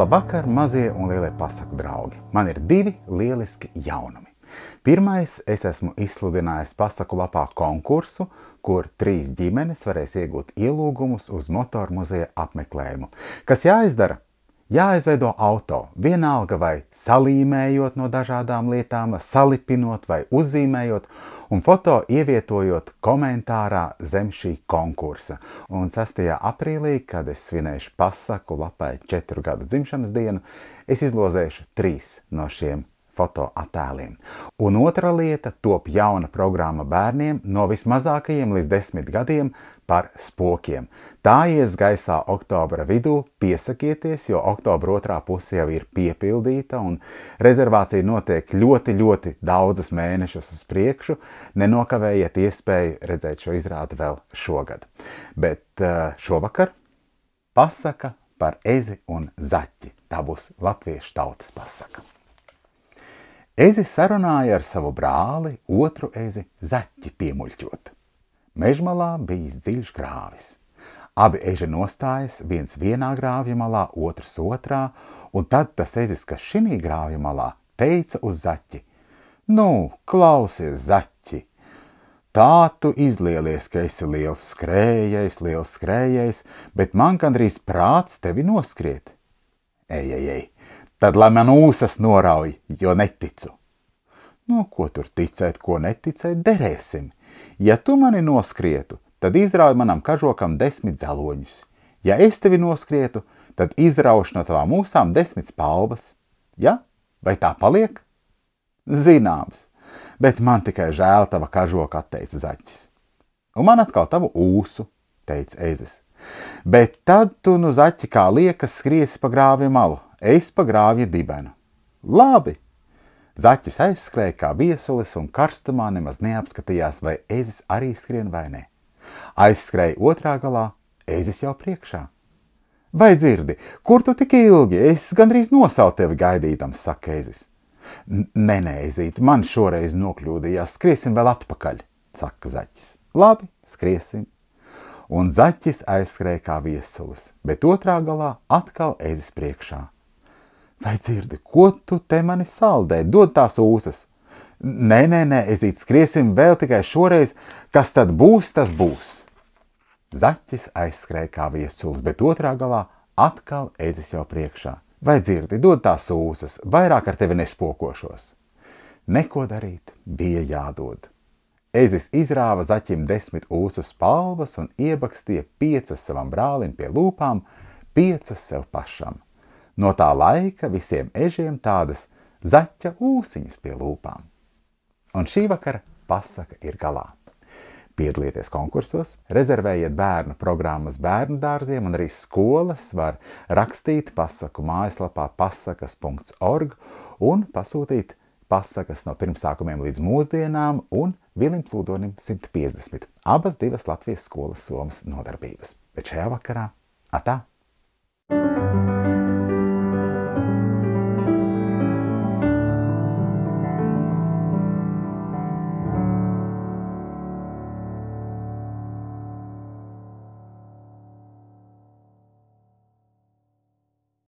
Labvakar, mazie un lielie pasaku draugi! Man ir divi lieliski jaunumi. Pirmais, es esmu izsludinājis pasaku lapā konkursu, kur 3 ģimenes varēs iegūt ielūgumus uz motoru muzeja apmeklējumu. Kas jāizdara? Jāizveido auto, vienalga vai salīmējot no dažādām lietām, salipinot vai uzzīmējot, un foto ievietojot komentārā zem šī konkursa. Un 6. aprīlī, kad es svinēšu pasaku lapai 4 gadu dzimšanas dienu, es izlozēšu 3 no šiem fotoattēliem. Un otra lieta, top jauna programma bērniem no vismazākajiem līdz 10 gadiem par spokiem. Tā ies gaisā oktobra vidū, piesakieties, jo oktobra otrā puse jau ir piepildīta un rezervācija notiek ļoti daudzus mēnešus uz priekšu. Nenokavējiet iespēju redzēt šo izrādi vēl šogad. Bet šovakar pasaka par ezi un zaķi. Tā būs latviešu tautas pasaka. Ezi sarunāja ar savu brāli otru ezi zaķi piemuļķot. Mežmalā bijis dziļš grāvis. Abi eži nostājas, viens vienā grāvja malā, otrs otrā, un tad tas ezis, kas šinī grāvja malā, teica uz zaķi: "Nu, klausies, zaķi, tā tu izlielies, ka esi liels skrējējs, bet man gandrīz prāts tevi noskriet. Ej, tad lai man ūsas norauj, jo neticu." "Nu, ko tur ticēt, ko neticēt, derēsim. Ja tu mani noskrietu, tad izrauj manam kažokam 10 dzeloņus. Ja es tevi noskrietu, tad izraušu no tavām ūsām 10 spalvas. Ja? Vai tā paliek?" "Zināms, bet man tikai žēl tava kažoka," atteica zaķis. "Un man atkal tavu ūsu," teica ezis. "Bet tad tu, nu zaķi, kā liekas, skriesi pa grāvja malu, es pa grāvja dibenu." "Labi." Zaķis aizskrēja kā viesulis un karstumā nemaz neapskatījās, vai ezis arī skrien vai ne. Aizskrēja otrā galā, ezis jau priekšā. "Vai dzirdi, kur tu tik ilgi? Es gandrīz nosaucu tevi gaidītams," saka ezis. Nē, ezīt, man šoreiz nokļūdījās, skriesim vēl atpakaļ," saka zaķis. "Labi, skriesim." Un zaķis aizskrēja kā viesulis, bet otrā galā atkal ezis priekšā. "Vai dzirdi, ko tu te mani saldē? Dod tās ūsas." Nē, ezīt, skriesim vēl tikai šoreiz, kas tad būs, tas būs." Zaķis aizskrēja kā viesulis, bet otrā galā atkal ezis jau priekšā. "Vai dzirdi, dod tās ūsas, vairāk ar tevi nespokošos." Neko darīt, bija jādod. Ezis izrāva zaķim 10 ūsu spalvas un iebakstīja 5 savam brālim pie lūpām, 5 sev pašam. No tā laika visiem ežiem tādas zaķa ūsiņas pie lūpām. Un šī vakara pasaka ir galā. Piedalieties konkursos, rezervējiet bērnu programmas bērnu dārziem, un arī skolas var rakstīt pasaku mājaslapā pasakas.org un pasūtīt pasakas no pirmsākumiem līdz mūsdienām un Vilim Plūdonim 150. Abas divas Latvijas skolas somas nodarbības. Bet šajā vakarā atā!